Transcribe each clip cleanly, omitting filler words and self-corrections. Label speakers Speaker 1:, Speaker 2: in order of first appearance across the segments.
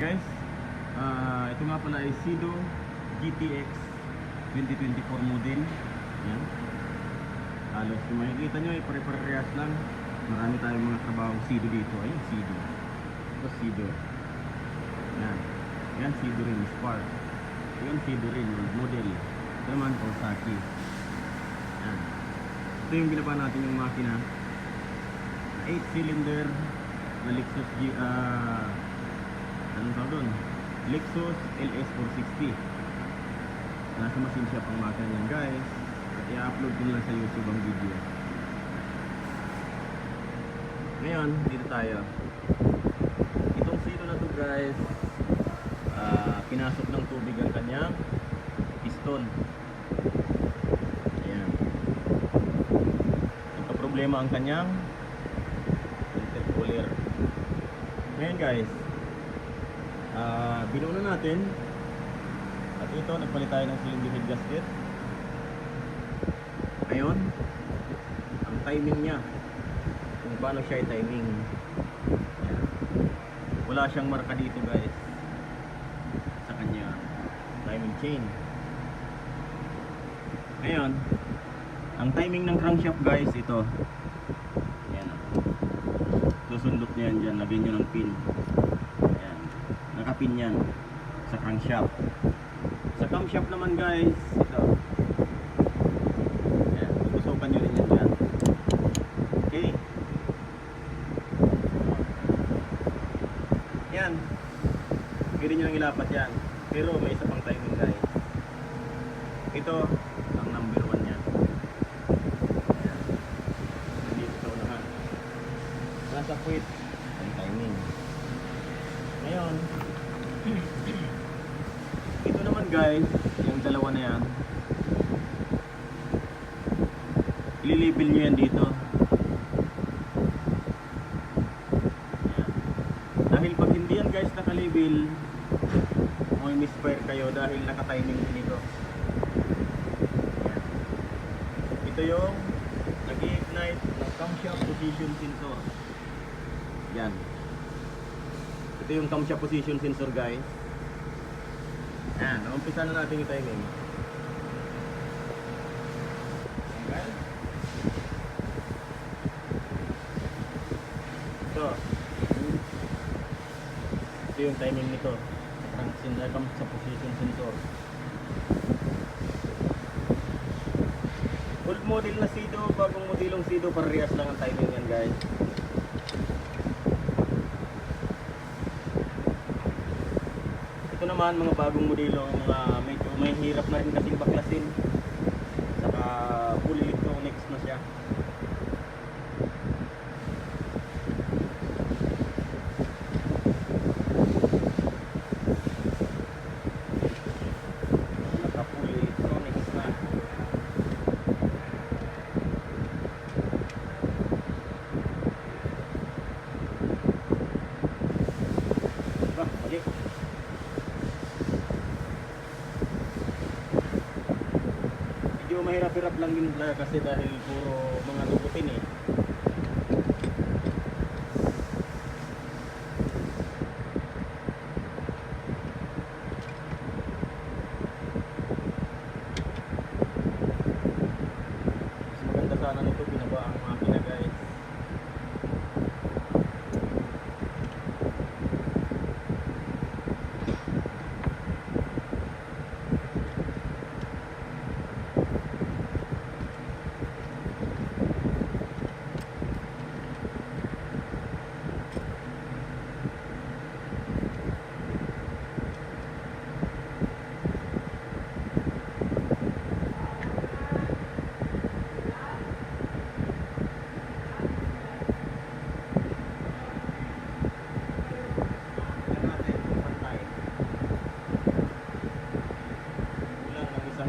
Speaker 1: Guys, ito nga pala ay Cedo GTX 2024 model. Yan. Halos kung makikita nyo ay pare-parehas lang. Marami tayong mga trabaho Cedo dito. Ayun, Cedo. Ito Cedo. Yan. Yan Cedo rin, Spark. Yan Cedo rin, model. Ito naman Kawasaki. Yan. Ito yung ginawa natin yung makina. 8-cylinder na Lexus anong tawag doon? Lexus LS460. Nasa machine shop ang makina niyan, guys. At i-upload ko lang sa YouTube ang video. Ngayon, dito tayo. Itong Cedo na to, guys, pinasok ng tubig ang kanyang piston. Ayan. Nagka-problema ang kanyang intercooler. Ngayon, guys, binuna natin. At ito, nagpalit tayo ng cylinder head gasket. Ngayon, ang timing niya, kung paano siya i-timing. Ayan. Wala siyang marka dito, guys, sa kanya timing chain. Ngayon, ang timing ng crankshaft, guys, ito. Ayan. Susundot niya yan dyan, lagyan nyo ng pin. Ayan. Nakapin yan sa crankshaft. Sa camshaft naman, guys, ito. Ayan, tutusukan nyo rin yan dyan. Okay. Yan. Pwede nyo lang ilapat yan. Pero may isa pang timing, guys. Ito ang number 1 nya. Ayan. Nandito sa unahan. Nasa puwit ang timing. Ngayon, ito naman, guys, yung dalawa na yan, ililabel nyo yan dito. Ayan. Dahil pag hindi yan, guys, nakalabel, may misfire kayo dahil nakatiming dito. Ayan. Ito yung nag-ignite ng camshaft position sensor. Yan. Ito yung camshaft position sensor, guys. Ayan, umpisa na natin yung timing. Okay. Ito yung timing nito. Sa position sensor. Old model na Cedo, bagong modelong Cedo, parehas lang ang timing yan, guys. Ito naman, mga bagong modelo, mga medyo may hirap na rin kasing baklasin. Saka full electronics na siya. Naka full electronics na. Balik. Medyo mahirap-hirap lang din kasi dahil puro mga lubutin eh. Mas maganda sana nito binaba ang makina, guys.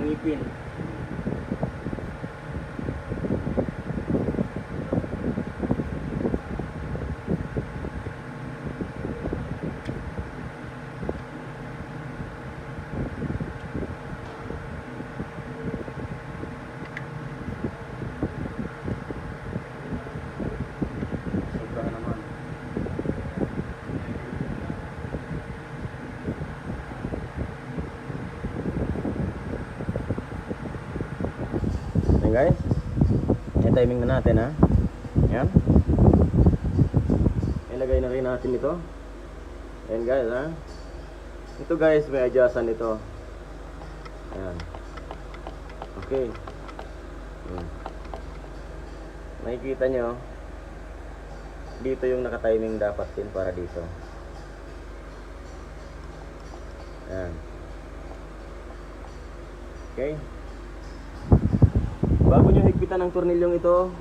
Speaker 1: Ngipin. Sobra naman. Ayan guys. Ayan, timing na natin ha. Ayan. Ilagay na rin natin ito. Ayan guys ha. Ito guys, may adjustan ito. Ayan. Okay. Makikita nyo, dito yung naka-timing dapat din para dito. Ayan. Okay. Bago nyo higpitan ang tornilyong ito,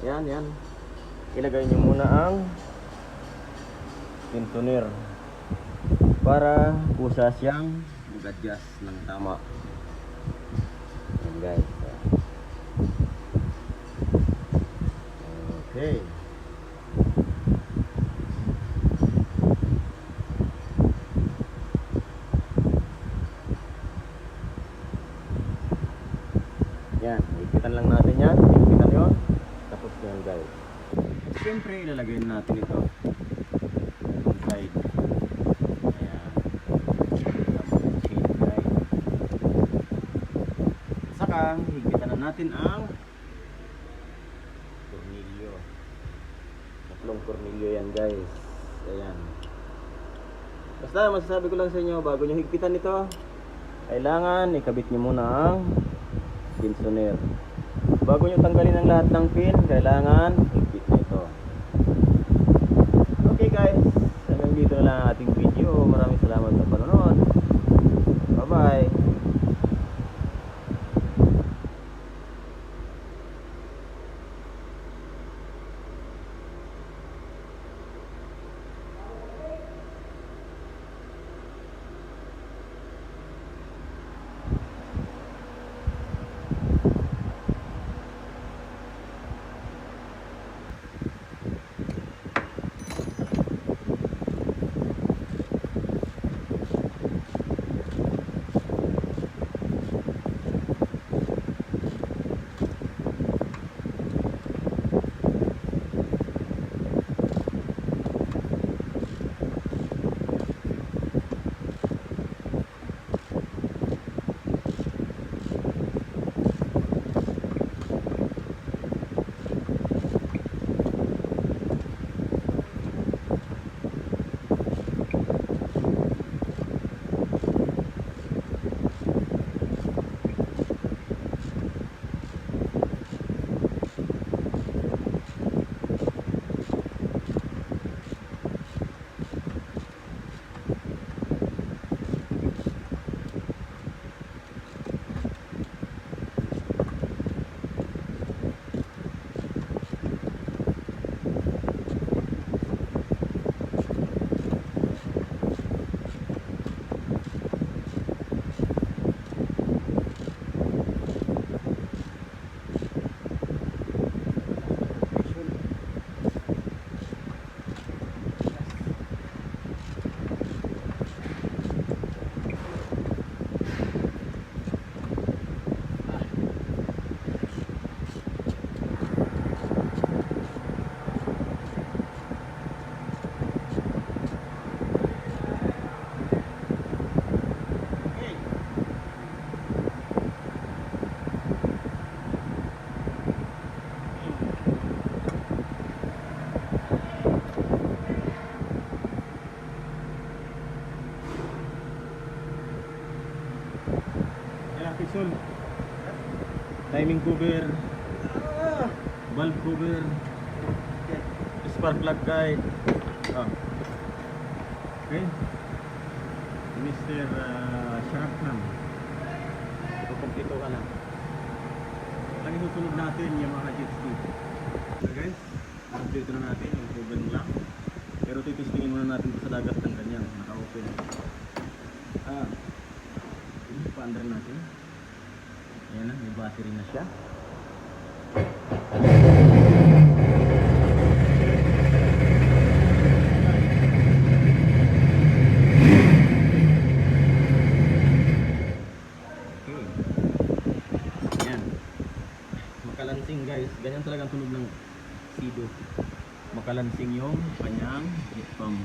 Speaker 1: yan, yan. Ilagay nyo muna ang tensioner para kusa siyang mag-adjust ng tama. Yan guys. Okay. Yan, higpitan lang natin yan. Higpitan yun. Tapos yan guys. Siyempre ilalagay natin ito side. Ayan. Chain guys. Saka higpitan na natin ang tornilyo. Tatlong tornilyo yan guys. Ayan. Basta masasabi ko lang sa inyo, bago nyo higpitan ito, kailangan ikabit nyo muna ang tensioner. Bago nyo tanggalin ang lahat ng pin, kailangan higpit na ito. Okay guys, hanggang dito na lang ang ating video. Maraming salamat sa panonood. Bye bye. Pixel, timing cover, valve cover, spark plug guide. Okay, Mr. Sharp lang. Ikukumpleto ka lang. Ang isusunod natin yung mga jet ski. So guys, kompleto na natin yung cover lang. Pero titistingin muna natin sa dagat ng kanyang naka-open. Pa-under natin. Ayan na, may battery na siya. Okay. Ayan. Makalansing guys. Ganyan talaga ang tunog ng Cedo. Makalansing yung kanyang jet pump.